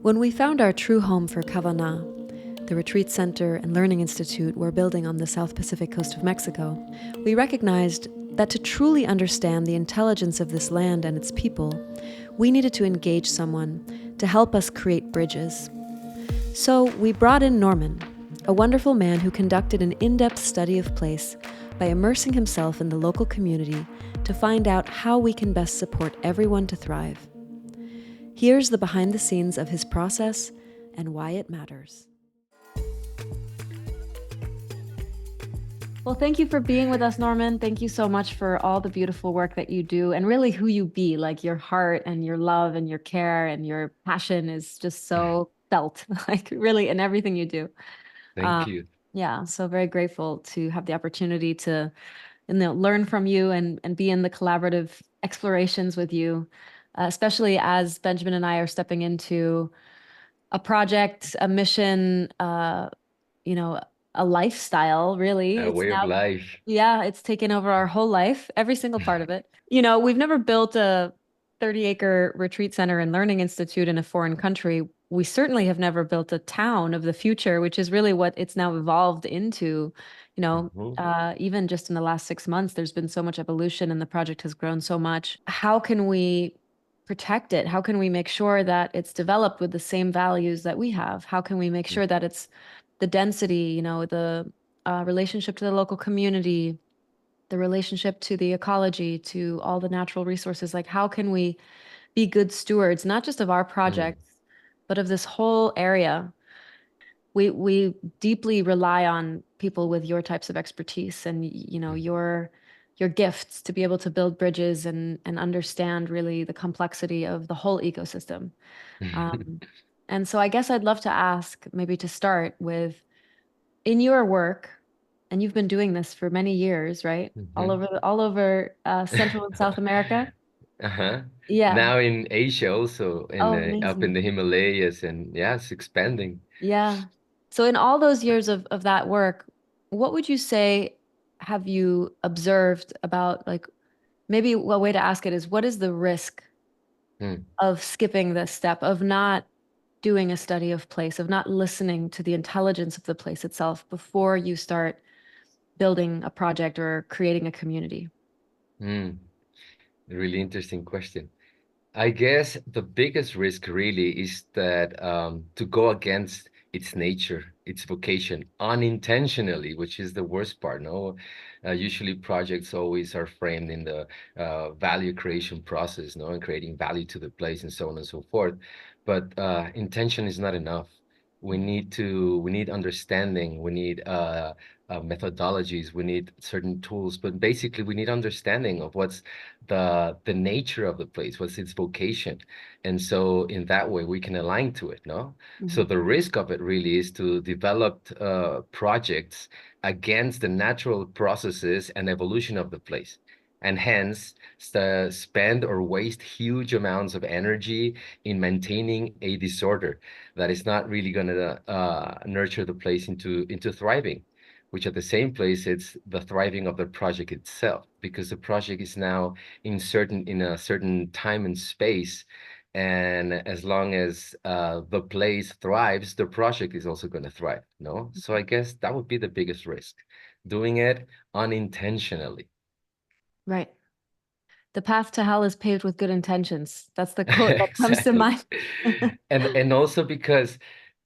When we found our true home for Kavana, the retreat center and learning institute we're building on the South Pacific coast of Mexico, we recognized that to truly understand the intelligence of this land and its people, we needed to engage someone to help us create bridges. So we brought in Norman, a wonderful man who conducted an in-depth study of place by immersing himself in the local community to find out how we can best support everyone to thrive. Here's the behind the scenes of his process and why it matters. Well, thank you for being with us, Norman. Thank you so much for all the beautiful work that you do and really who you be, like your heart and your love and your care and your passion is just so felt, like really in everything you do. Thank you. Yeah, so very grateful to have the opportunity to learn from you and be in the collaborative explorations with you, especially as Benjamin and I are stepping into a project, a mission, a lifestyle, really. A It's way of now, life. yeah, it's taken over our whole life, every single part of it. We've never built a 30-acre retreat center and learning institute in a foreign country. We certainly have never built a town of the future, which is really what it's now evolved into. Mhm. Even just in the last 6 months, there's been so much evolution and the project has grown so much. How can we protect it? How can we make sure that it's developed with the same values that we have? How can we make sure that it's the density, the relationship to the local community, the relationship to the ecology, to all the natural resources? Like, how can we be good stewards, not just of our Mm. projects, but of this whole area? We deeply rely on people with your types of expertise and your gifts to be able to build bridges and understand really the complexity of the whole ecosystem. Um, and so I guess I'd love to ask, maybe to start with, in your work, and you've been doing this for many years, right? Mhm. All over Central and South America. Uh-huh. Yeah. Now in Asia also, in Oh, the up in amazing. the Himalayas, and yeah, it's expanding. Yeah. So in all those years of that work, what would you say have you observed about, like, maybe a way to ask it is, what is the risk Mm. of skipping this step, of not doing a study of place, of not listening to the intelligence of the place itself before you start building a project or creating a community? Mm. Really interesting question. I guess the biggest risk really is that to go against its nature, its vocation, unintentionally, which is the worst part. No, usually projects always are framed in the value creation process, no, and creating value to the place and so on and so forth. But intention is not enough. We need understanding. We need methodologies. We need certain tools. But basically, we need understanding of what's the nature of the place, what's its vocation. And so in that way we can align to it, no? So Mhm. the risk of it really is to develop projects against the natural processes and evolution of the place. And hence, spend or waste huge amounts of energy in maintaining a disorder that is not really going to nurture the place into thriving, which at the same place it's the thriving of the project itself, because the project is now in a certain time and space, and as long as the place thrives, the project is also going to thrive, no? So I guess that would be the biggest risk, doing it unintentionally. Right. The path to hell is paved with good intentions. That's the quote that comes to Exactly. mind. And also because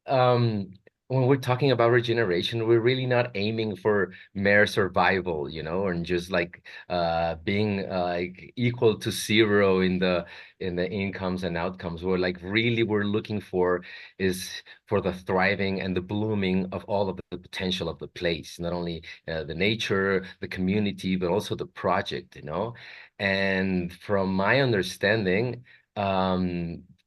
um when we're talking about regeneration, we're really not aiming for mere survival, and just like being like equal to zero in the incomes and outcomes. We're looking for is for the thriving and the blooming of all of the potential of the place, not only the nature, the community, but also the project. And from my understanding,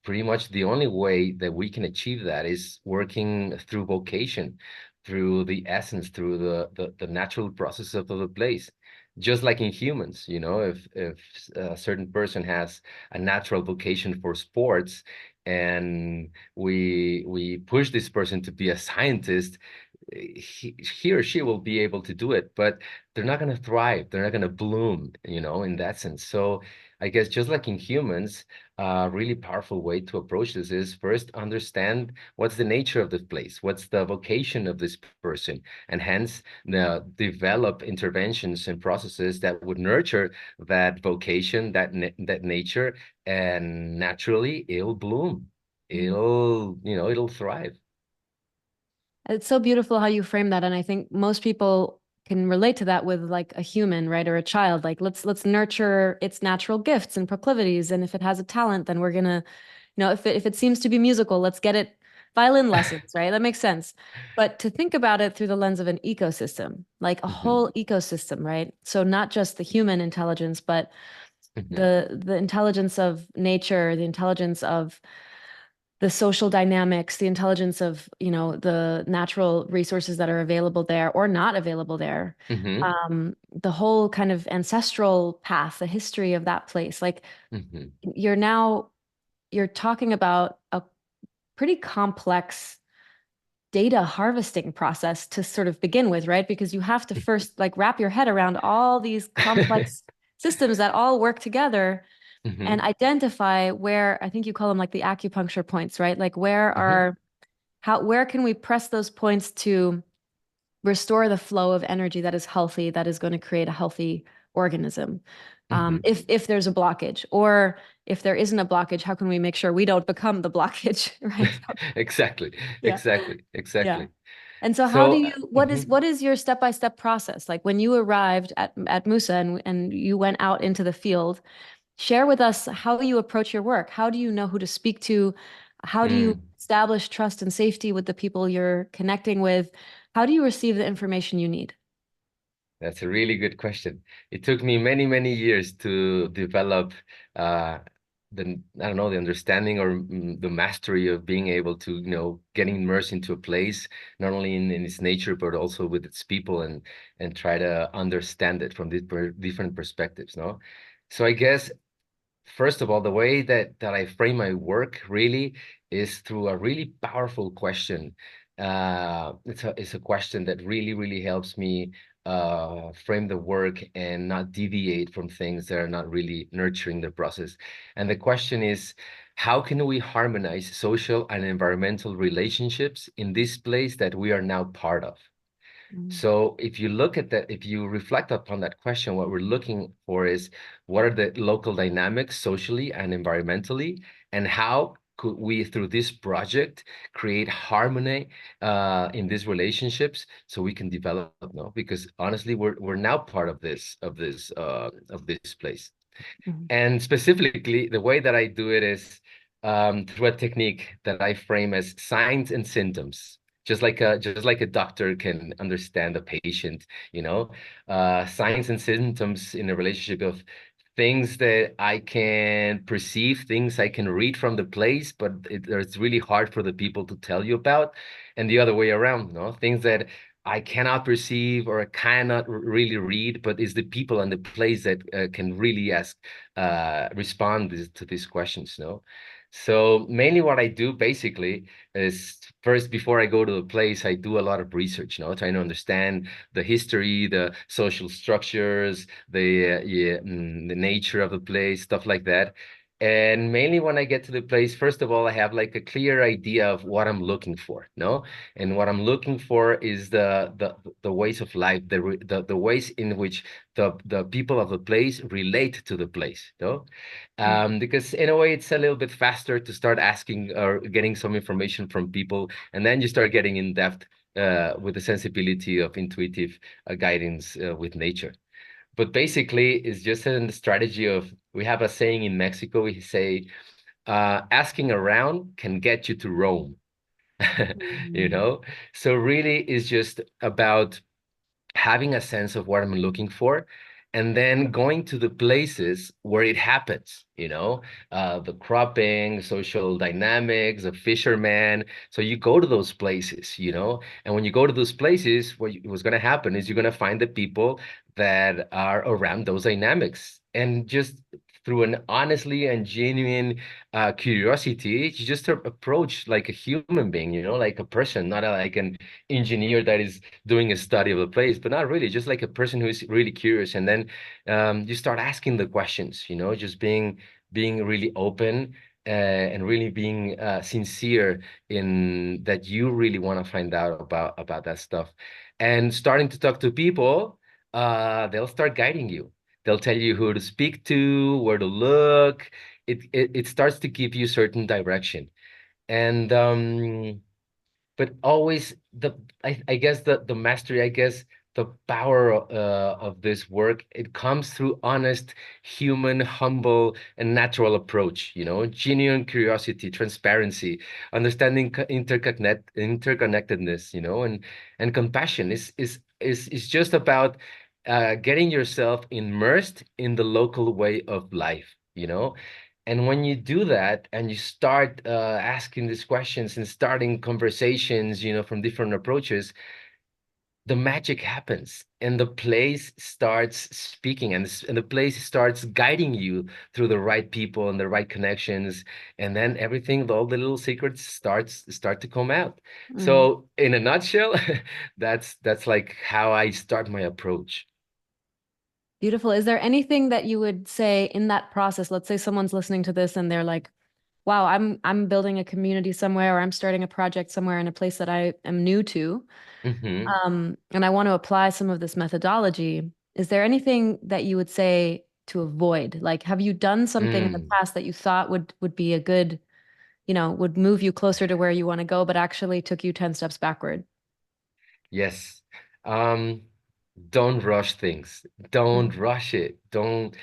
pretty much the only way that we can achieve that is working through vocation, through the essence, through the natural process of the place. Just like in humans, if a certain person has a natural vocation for sports, and we push this person to be a scientist, he or she will be able to do it, but they're not going to thrive. They're not going to bloom, in that sense. So I guess just like in humans, a really powerful way to approach this is first understand what's the nature of this place, what's the vocation of this person, and hence develop interventions and processes that would nurture that vocation, that nature, and naturally it'll bloom. Mm. It'll thrive. It's so beautiful how you frame that, and I think most people can relate to that with like a human, right, or a child. Like let's nurture its natural gifts and proclivities, and if it has a talent, then we're gonna, if it seems to be musical, let's get it violin lessons, right? That makes sense. But to think about it through the lens of an ecosystem, like a Hmm. whole ecosystem, right? So not just the human intelligence, but Hmm. the intelligence of nature, the intelligence of the social dynamics, the intelligence of, the natural resources that are available there or not available there. Hmm. The whole kind of ancestral path, the history of that place. Like Hmm. you're now you're talking about a pretty complex data harvesting process to sort of begin with, right? Because you have to first like wrap your head around all these complex systems that all work together and Hmm. identify where I think you call them like the acupuncture points, right? Like Hmm. where can we press those points to restore the flow of energy that is healthy, that is going to create a healthy organism. Hmm. If there's a blockage, or if there isn't a blockage, how can we make sure we don't become the blockage, right? Exactly, Yeah. Yeah. exactly. And so how do So, you what is your step-by-step process? Like when you arrived at Musa and you went out into the field, share with us how you approach your work. How do you know who to speak to? How do you mm, establish trust and safety with the people you're connecting with? How do you receive the information you need? that's a really good question. It took me many, many years to develop uh, I don't know, the understanding or the mastery of being able to, getting immersed into a place, not only in its nature, but also with its people and try to understand it from different perspectives, no? So I guess first of all, the way that I frame my work really is through a really powerful question. It's a question that really helps me frame the work and not deviate from things that are not really nurturing the process. And the question is, how can we harmonize social and environmental relationships in this place that we are now part of? Mm, So if you look at that, if you reflect upon that question, what we're looking for is what are the local dynamics socially and environmentally, and how could we, through this project, create harmony in these relationships so we can develop, no? Because honestly, we're now part of this place. mm, And specifically, the way that I do it is through a technique that I frame as signs and symptoms. Just like a doctor can understand a patient, signs and symptoms in a relationship of things that I can perceive, things I can read from the place, but it's really hard for the people to tell you about, and the other way around, no? Things that I cannot perceive or I cannot really read, but it's the people and the place that can really respond to these questions, no? So mainly what I do basically is first, before I go to the place, I do a lot of research, trying to understand the history, the social structures, the nature of the place, stuff like that. And mainly when I get to the place, first of all, I have like a clear idea of what I'm looking for, no? And what I'm looking for is the ways of life, the ways in which the people of the place relate to the place, no? mm, Because in a way, it's a little bit faster to start asking or getting some information from people, and then you start getting in depth with the sensibility of intuitive guidance with nature. But basically, it's just a strategy of, we have a saying in Mexico, we say, asking around can get you to Rome. you mm, know? So really it's just about having a sense of what I'm looking for, and then going to the places where it happens, the cropping, social dynamics, the fishermen. So you go to those places, and when you go to those places, what's going to happen is you're going to find the people that are around those dynamics. And just through an honestly and genuine curiosity, you just approach like a human being, like a person, not like an engineer that is doing a study of the place, but not really, just like a person who is really curious. And then you start asking the questions, just being really open, and really being sincere in that you really want to find out about that stuff, and starting to talk to people. They'll start guiding you. They'll tell you who to speak to, where to look. It starts to give you certain direction. And but always I guess the mastery, I guess the power of this work, it comes through honest, human, humble, and natural approach, genuine curiosity, transparency, understanding interconnectedness, and compassion is just about getting yourself immersed in the local way of life. And when you do that and you start asking these questions and starting conversations, from different approaches, the magic happens and the place starts speaking, and the place starts guiding you through the right people and the right connections. And then everything, all the little secrets start to come out. Mm. So in a nutshell, that's like how I start my approach. Beautiful. Is there anything that you would say in that process? Let's say someone's listening to this and they're like, wow, I'm building a community somewhere, or I'm starting a project somewhere in a place that I am new to. Hmm. And I want to apply some of this methodology. Is there anything that you would say to avoid? Like, have you done something in the Mm. past that you thought would be a good, would move you closer to where you want to go, but actually took you 10 steps backward? Yes. Um, don't rush things. Don't rush it. Don't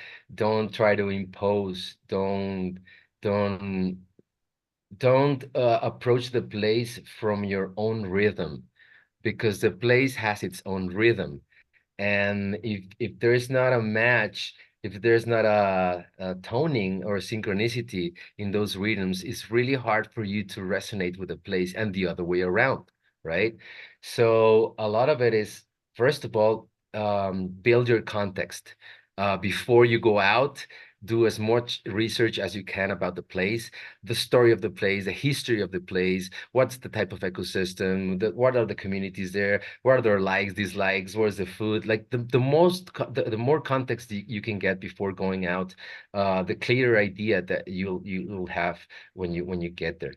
try to impose. Don't don't approach the place from your own rhythm, because the place has its own rhythm. And if there is not a match, if there's not a toning or a synchronicity in those rhythms, it's really hard for you to resonate with the place, and the other way around, right? So a lot of it is, first of all, build your context. Before you go out, do as much research as you can about the place, the story of the place, the history of the place, what's the type of ecosystem, what are the communities there, what are their likes, dislikes, where's the food, like the more context you can get before going out, the clearer idea that you'll have when you get there.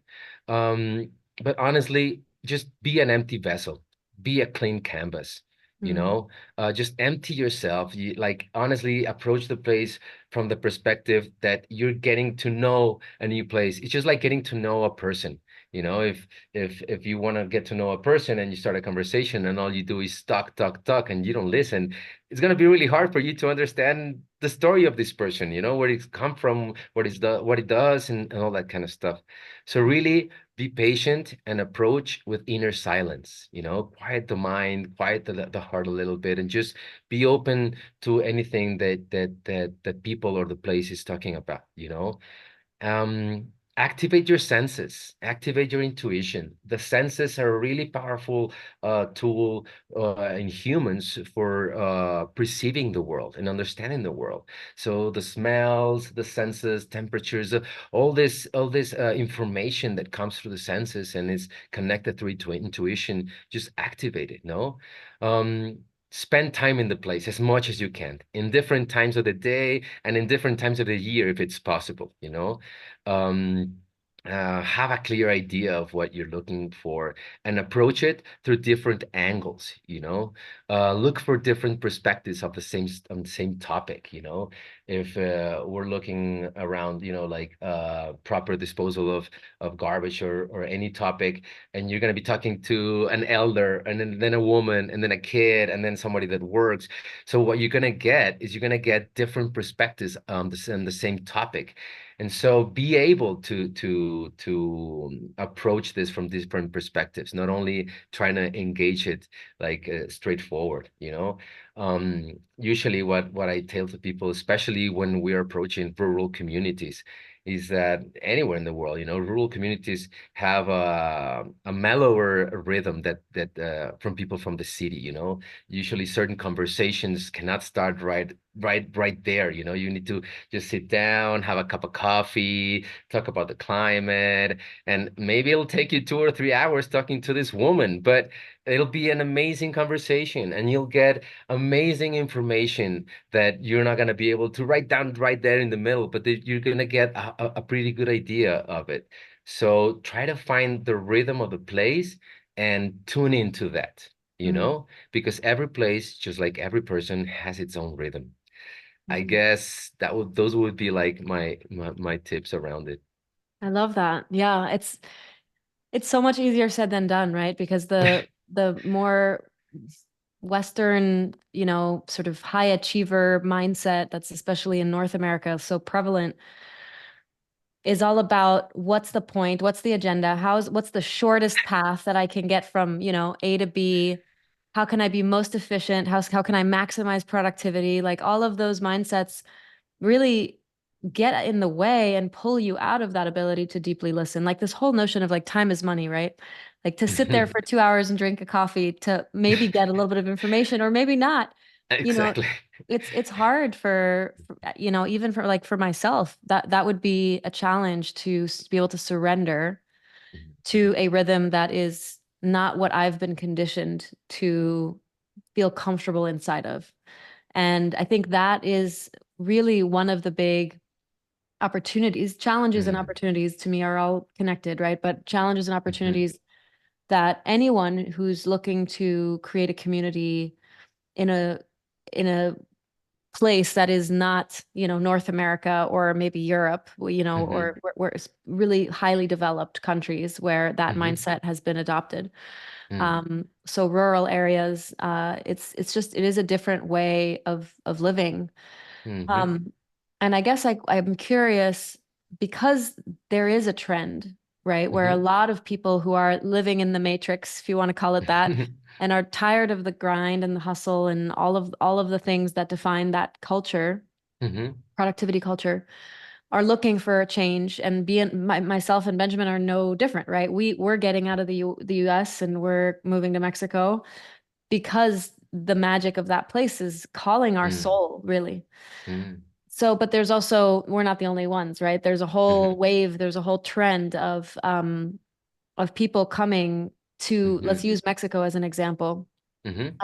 um but honestly, just be an empty vessel, be a clean canvas, you Mm. know just empty yourself. You, like, honestly, approach the place from the perspective that you're getting to know a new place. It's just like getting to know a person. If you want to get to know a person and you start a conversation and all you do is talk, talk, talk, and you don't listen, it's going to be really hard for you to understand the story of this person, where it's come from, what it does, and all that kind of stuff. So really be patient and approach with inner silence, quiet the mind, quiet the heart a little bit, and just be open to anything that people or the place is talking about. um, Activate your senses, activate your intuition. The senses are a really powerful tool in humans for perceiving the world and understanding the world. So the smells, the senses, temperatures, all this information that comes through the senses and is connected through intuition, just activate it. No. Um, Spend time in the place as much as you can, in different times of the day and in different times of the year, if it's possible. um, have a clear idea of what you're looking for and approach it through different angles. Look for different perspectives of the same topic. If we're looking around, like proper disposal of garbage, or any topic, and you're going to be talking to an elder, and then a woman, and then a kid, and then somebody that works. So what you're going to get is you're going to get different perspectives on the same topic. And so be able to approach this from different perspectives, not only trying to engage it like straightforward. Usually what I tell to people, especially when we're approaching rural communities, is that anywhere in the world, rural communities have a mellower rhythm that from people from the city. Usually certain conversations cannot start right right there. You need to just sit down, have a cup of coffee, talk about the climate, and maybe it'll take you 2 or 3 hours talking to this woman, but it'll be an amazing conversation, and you'll get amazing information that you're not gonna be able to write down right there in the middle, but that you're gonna get a pretty good idea of it. So try to find the rhythm of the place and tune into that, Mm, because every place, just like every person, has its own rhythm. I mhm. guess those would be like my tips around it. I love that. Yeah, it's so much easier said than done, right? Because the more Western, sort of high achiever mindset that's especially in North America so prevalent is all about what's the point, what's the agenda, what's the shortest path that I can get from, A to B, how can I be most efficient, how can I maximize productivity, like all of those mindsets really get in the way and pull you out of that ability to deeply listen. Like this whole notion of like time is money, right? Like to sit there for 2 hours and drink a coffee to maybe get a little bit of information or maybe not. You know, Exactly. it's hard for even for like for myself, that would be a challenge to be able to surrender to a rhythm that is not what I've been conditioned to feel comfortable inside of. And I think that is really one of the big opportunities. Challenges and Mm, opportunities to me are all connected, right? But challenges and mhm, opportunities that anyone who's looking to create a community in a place that is not, North America or maybe Europe, mhm, or where it's really highly developed countries where that mhm, mindset has been adopted. mm, So rural areas, it is a different way of living. mhm, Um, and I guess I'm curious because there is a trend, right, where a mhm. lot of people who are living in the matrix, if you want to call it that, and are tired of the grind and the hustle and all of the things that define that culture, Mhm, productivity culture, are looking for a change. And myself and Benjamin are no different, right? We're getting out of the US and we're moving to Mexico because the magic of that place is calling our mm, soul, really. mm, So, but there's also, we're not the only ones, right? There's a whole mhm, wave, there's a whole trend of people coming to, let's mhm, use Mexico as an example, mhm,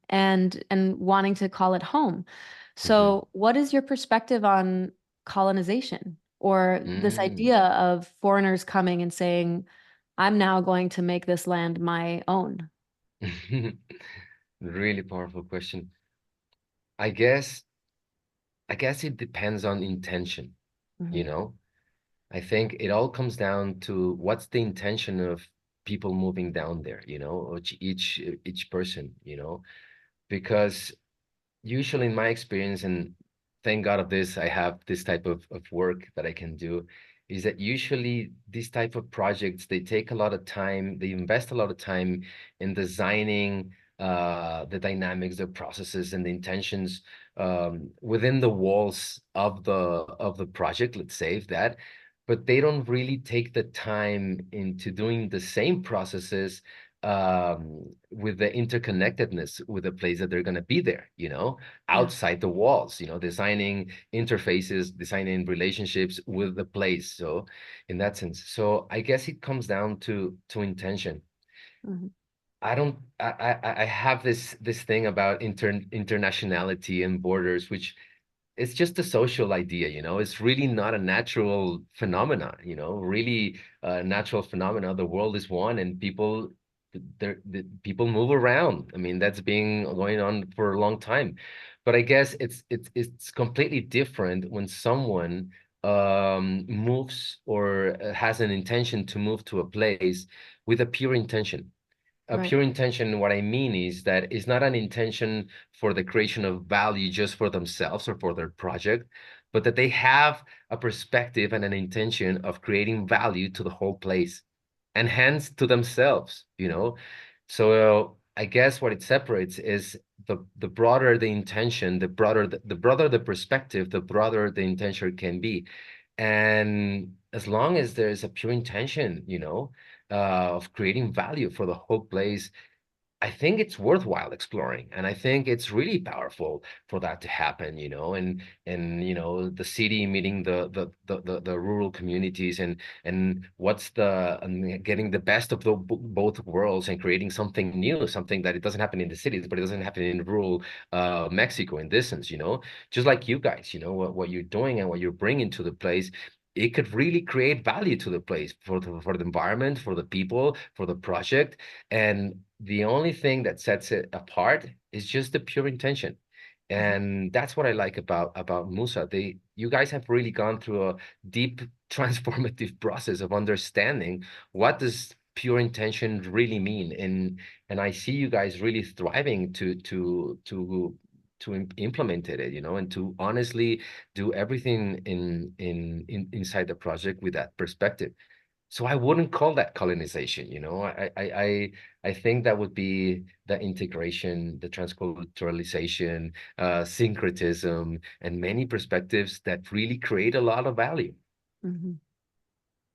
and wanting to call it home. mhm, So, what is your perspective on colonization or this mm. idea of foreigners coming and saying, I'm now going to make this land my own? Really powerful question. I guess I guess it depends on intention, you Hmm. know? I think it all comes down to what's the intention of people moving down there, or each person, because usually in my experience, and thank God of this, I have this type of work that I can do, is that usually these type of projects, they take a lot of time, they invest a lot of time in designing the dynamics, the processes, and the intentions within the walls of the project, let's say if that, but they don't really take the time into doing the same processes with the interconnectedness with the place that they're going to be there, Yeah. outside the walls, designing interfaces, designing relationships with the place. So in that sense, so I guess it comes down to intention. Hmm. I don't I have this thing about internationality and borders, which it's just a social idea, it's really not a natural phenomena, really natural phenomena. The world is one, and the people move around. I mean, that's been going on for a long time. But I guess it's completely different when someone moves or has an intention to move to a place with a pure intention. A Right. pure intention, what I mean is that it's not an intention for the creation of value just for themselves or for their project, but that they have a perspective and an intention of creating value to the whole place and hence to themselves, So I guess what it separates is the broader the intention, the broader the perspective, the broader the intention can be. And as long as there's a pure intention, of creating value for the whole place, I think it's worthwhile exploring, and I think it's really powerful for that to happen, and the city meeting the rural communities, and what's the and getting the best of both worlds and creating something new, something that it doesn't happen in the cities, but it doesn't happen in rural Mexico in this sense, just like you guys, what you're doing and what you're bringing to the place. It could really create value to the place for the environment, for the people, for the project. And the only thing that sets it apart is just the pure intention. And that's what I like about Musa. You guys have really gone through a deep transformative process of understanding what does pure intention really mean. And I see you guys really thriving to implement it, and to honestly do everything inside the project with that perspective. So I wouldn't call that colonization, I think that would be the integration, the transculturalization, syncretism, and many perspectives that really create a lot of value. Mm-hmm.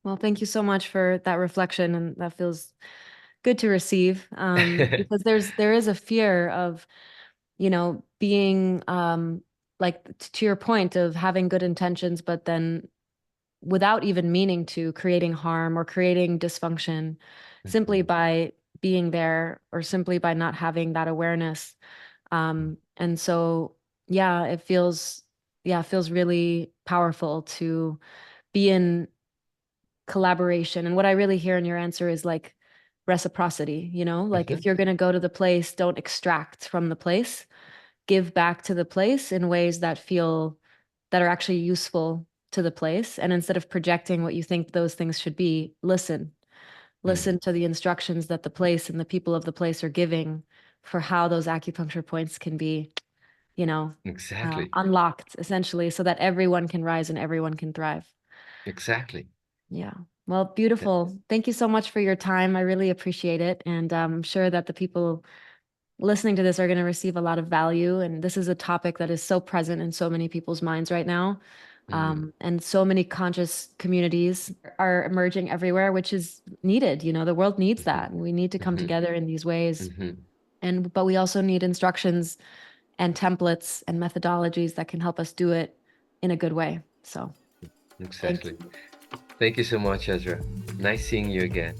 Well, thank you so much for that reflection, and that feels good to receive. Because there is a fear of, being like to your point of having good intentions, but then without even meaning to, creating harm or creating dysfunction simply Mhm, by being there or simply by not having that awareness. And so, yeah, it feels really powerful to be in collaboration. And what I really hear in your answer is like reciprocity, like if mhm, you're going to go to the place, don't extract from the place, give back to the place in ways that are actually useful to the place. And instead of projecting what you think those things should be, listen mhm. to the instructions that the place and the people of the place are giving for how those acupuncture points can be, you know, Exactly, unlocked essentially so that everyone can rise and everyone can thrive. exactly. Yeah. Well, Yeah. beautiful. Thank you so much for your time. I really appreciate it. And I'm sure that the people listening to this are going to receive a lot of value. And this is a topic that is so present in so many people's minds right now. Mm, And so many conscious communities are emerging everywhere, which is needed. The world needs mhm, that. And we need to come mhm, together in these ways. mhm. But we also need instructions and templates and methodologies that can help us do it in a good way. So thank Exactly. you. Thank you so much, Ezra. Nice seeing you again.